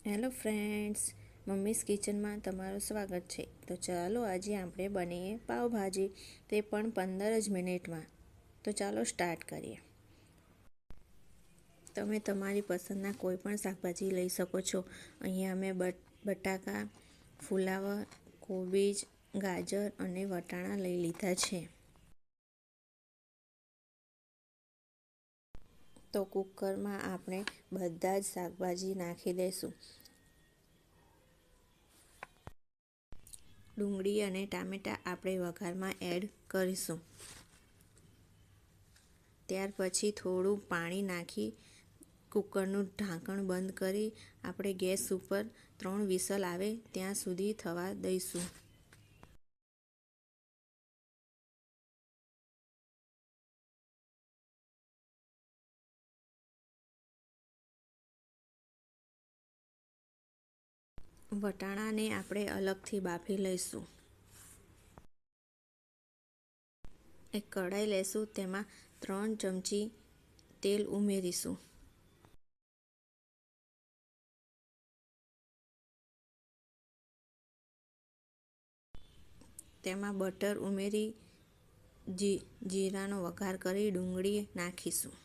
Hello friends, મમ્મીઝ કિચનમાં તમારું સ્વાગત છે. તો ચાલો આજે આપણે બનાવીએ પાવભાજી, તે પણ 15 જ મિનિટમાં. તો ચાલો સ્ટાર્ટ કરીએ. તમે તમારી પસંદના કોઈ પણ શાકભાજી લઈ શકો છો. અહીંયા અમે બટાકા, ફુલાવર, કોબીજ, ગાજર અને વટાણા લઈ લીધા છે. તો કુકરમાં આપણે બધા જ શાકભાજી નાખી દઈશું. ડુંગળી અને ટામેટાં આપણે વઘારમાં એડ કરીશું. ત્યાર પછી થોડું પાણી નાખી કુકરનું ઢાંકણ બંધ કરી આપણે ગેસ ઉપર 3 વિસલ આવે ત્યાં સુધી થવા દઈશું. વટાણાને આપણે અલગથી બાફી લઈશું. એક કઢાઈ લેશું, તેમાં 3 ચમચી તેલ ઉમેરીશું. તેમાં બટર ઉમેરી જીરાનો વઘાર કરી ડુંગળી નાખીશું.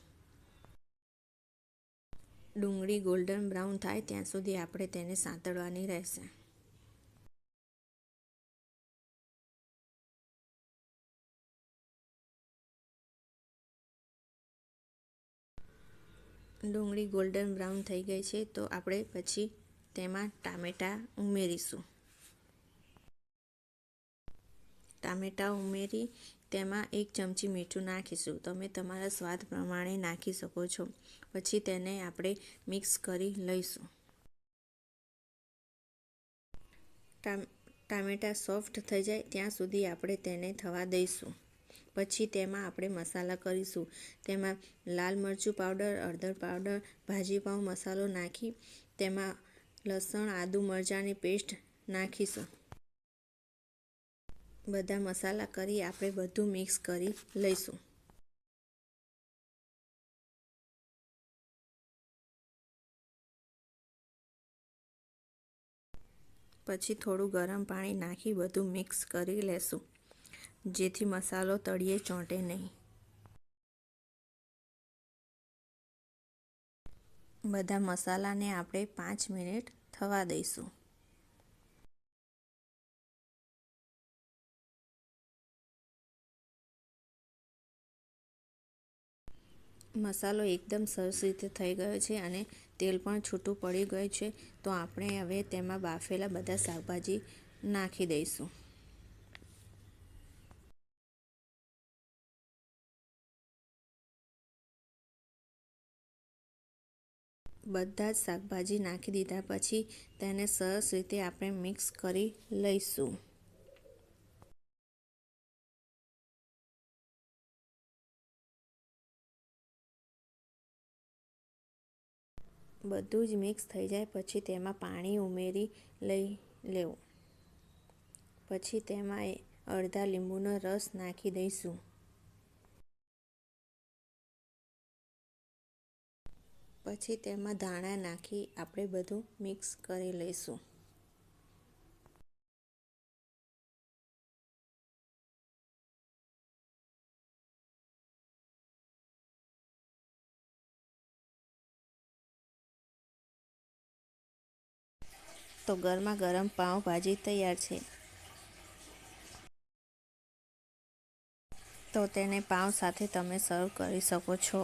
ડુંગળી ગોલ્ડન બ્રાઉન થાય ત્યાં સુધી આપણે તેને સાંતળવાની રહેશે. ડુંગળી ગોલ્ડન બ્રાઉન થઈ ગઈ છે, તો આપણે પછી તેમાં ટામેટાં ઉમેરીશું. ટામેટાં ઉમેરી તેમાં 1 ચમચી મીઠું નાખીશું. તમે તમારા સ્વાદ પ્રમાણે નાખી શકો છો. પછી તેને આપણે મિક્સ કરી લઈશું. ટામેટાં સોફ્ટ થઈ જાય ત્યાં સુધી આપણે તેને થવા દઈશું. પછી તેમાં આપણે મસાલા કરીશું. તેમાં લાલ મરચું પાવડર, હળદર પાવડર, ભાજી પાવ મસાલો નાખી તેમાં લસણ, આદુ, મરચાંની પેસ્ટ નાખીશું. બધા મસાલા કરી આપણે બધું મિક્સ કરી લઈશું. પછી થોડું ગરમ પાણી નાખી બધું મિક્સ કરી લેશું, જેથી મસાલો તળિયે ચોંટે નહીં. બધા મસાલાને આપણે 5 મિનિટ થવા દઈશું. મસાલો એકદમ સરસ રીતે થઈ ગયો છે અને તેલ પણ છૂટું પડી ગયું છે. તો આપણે હવે તેમાં બાફેલા બધા શાકભાજી નાખી દઈશું. બધા જ શાકભાજી નાખી દીધા પછી તેને સરસ રીતે આપણે મિક્સ કરી લઈશું. બધું જ મિક્સ થઈ જાય પછી તેમાં પાણી ઉમેરી લેવું. પછી તેમાં અડધા લીંબુનો રસ નાખી દઈશું. પછી તેમાં ધાણા નાખી આપણે બધું મિક્સ કરી લઈશું. તો ગરમા ગરમ પાવભાજી તૈયાર છે. તો તેને પાવ સાથે તમે સર્વ કરી શકો છો.